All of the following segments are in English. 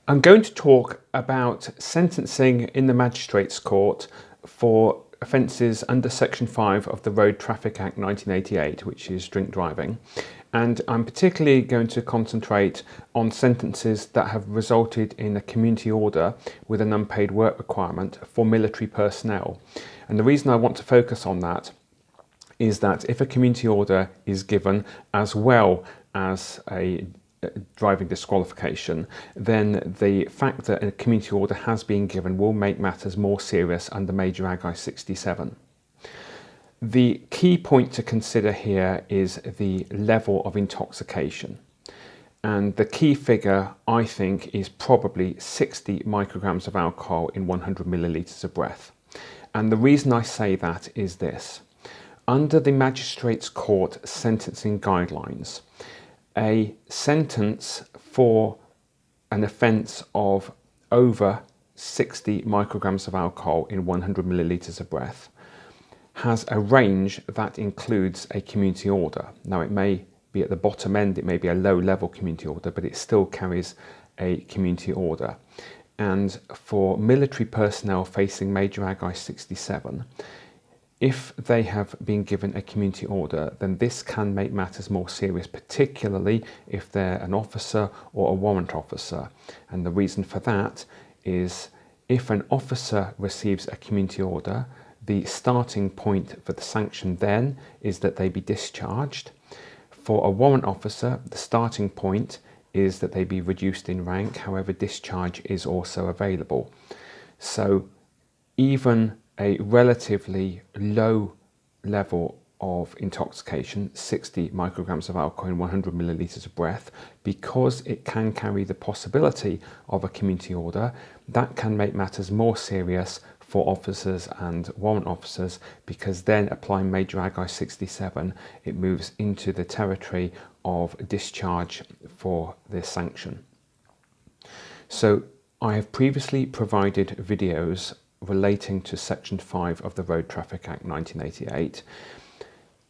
I'm going to talk about sentencing in the Magistrates Court for offences under Section 5 of the Road Traffic Act 1988, which is drink driving. And I'm particularly going to concentrate on sentences that have resulted in a community order with an unpaid work requirement for military personnel. And the reason I want to focus on that is that if a community order is given as well as a driving disqualification, then the fact that a community order has been given will make matters more serious under Major AGAI 67. The key point to consider here is the level of intoxication. And the key figure, I think, is probably 60 micrograms of alcohol in 100 millilitres of breath. And the reason I say that is this. Under the Magistrates Court sentencing guidelines, a sentence for an offence of over 60 micrograms of alcohol in 100 millilitres of breath has a range that includes a community order. Now, it may be at the bottom end, it may be a low-level community order, but it still carries a community order. And for military personnel facing Major AGAI 67, if they have been given a community order, then this can make matters more serious, particularly if they're an officer or a warrant officer. And the reason for that is if an officer receives a community order, the starting point for the sanction then is that they be discharged. For a warrant officer, the starting point is that they be reduced in rank. However, discharge is also available. So even a relatively low level of intoxication, 60 micrograms of alcohol in 100 millilitres of breath, because it can carry the possibility of a community order, that can make matters more serious for officers and warrant officers, because then applying Major AGAI 67, it moves into the territory of discharge for this sanction. So I have previously provided videos relating to Section 5 of the Road Traffic Act 1988,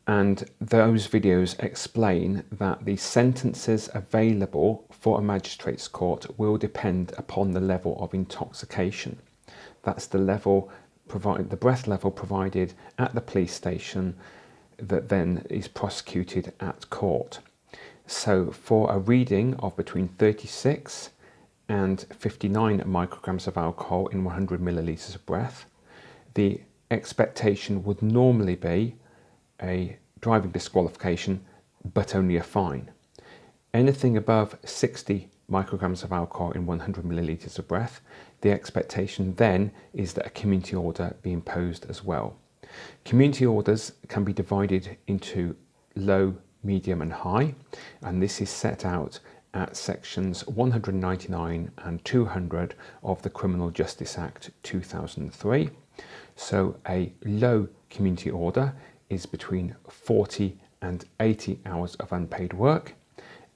and those videos explain that the sentences available for a magistrate's court will depend upon the level of intoxication. That's the level the breath level provided at the police station that then is prosecuted at court. So for a reading of between 36 and 59 micrograms of alcohol in 100 millilitres of breath, the expectation would normally be a driving disqualification, but only a fine. Anything above 60 micrograms of alcohol in 100 millilitres of breath, the expectation then is that a community order be imposed as well. Community orders can be divided into low, medium and high, and this is set out at sections 199 and 200 of the Criminal Justice Act 2003. So a low community order is between 40 and 80 hours of unpaid work.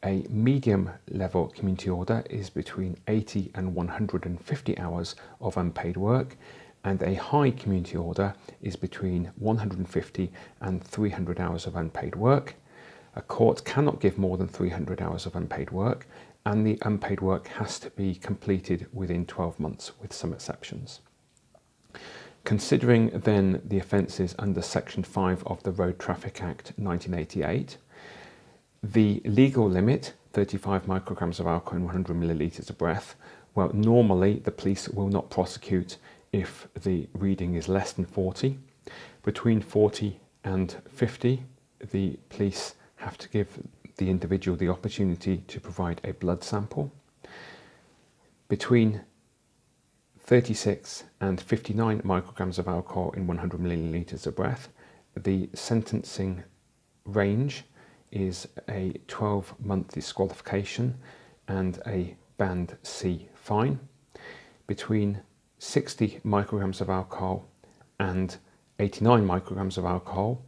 A medium level community order is between 80 and 150 hours of unpaid work, and a high community order is between 150 and 300 hours of unpaid work. A court cannot give more than 300 hours of unpaid work, and the unpaid work has to be completed within 12 months, with some exceptions. Considering then the offences under Section 5 of the Road Traffic Act 1988, the legal limit, 35 micrograms of alcohol in 100 millilitres of breath, well, normally the police will not prosecute if the reading is less than 40. Between 40 and 50, the police have to give the individual the opportunity to provide a blood sample. Between 36 and 59 micrograms of alcohol in 100 millilitres of breath, the sentencing range is a 12-month disqualification and a Band C fine. Between 60 micrograms of alcohol and 89 micrograms of alcohol,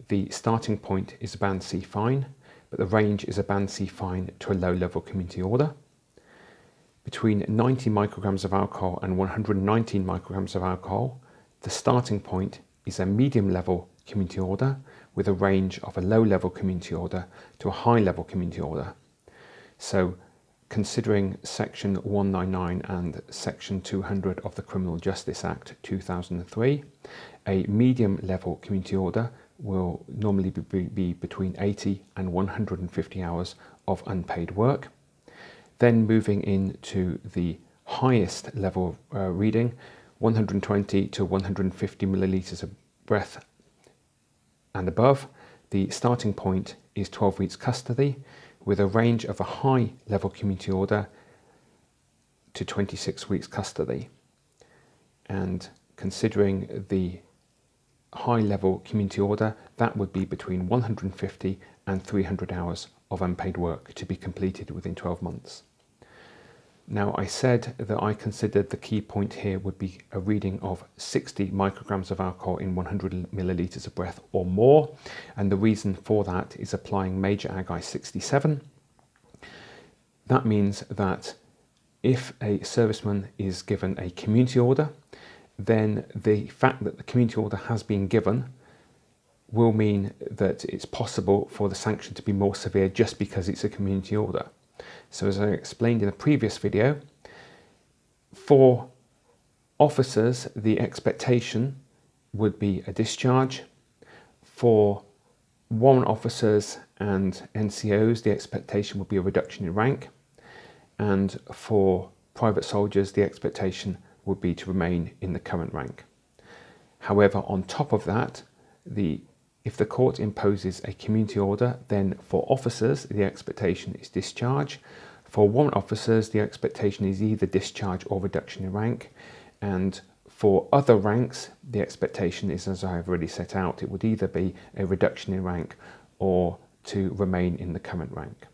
the starting point is a Band C fine, but the range is a Band C fine to a low-level community order. Between 90 micrograms of alcohol and 119 micrograms of alcohol, the starting point is a medium-level community order with a range of a low-level community order to a high-level community order. So considering Section 199 and Section 200 of the Criminal Justice Act 2003, a medium level community order will normally be between 80 and 150 hours of unpaid work. Then moving into the highest level reading, 120 to 150 millilitres of breath and above, the starting point is 12 weeks custody, with a range of a high level community order to 26 weeks custody. And considering the high level community order, that would be between 150 and 300 hours of unpaid work to be completed within 12 months. Now, I said that I considered the key point here would be a reading of 60 micrograms of alcohol in 100 millilitres of breath or more, and the reason for that is applying major AGAI 67. That means that if a serviceman is given a community order, then the fact that the community order has been given will mean that it's possible for the sanction to be more severe just because it's a community order. So as I explained in a previous video, for officers the expectation would be a discharge. For warrant officers and NCOs the expectation would be a reduction in rank, and for private soldiers the expectation would be to remain in the current rank. However, on top of that, if the court imposes a community order, then for officers the expectation is discharge. For warrant officers the expectation is either discharge or reduction in rank, and for other ranks the expectation is, as I have already set out, it would either be a reduction in rank or to remain in the current rank.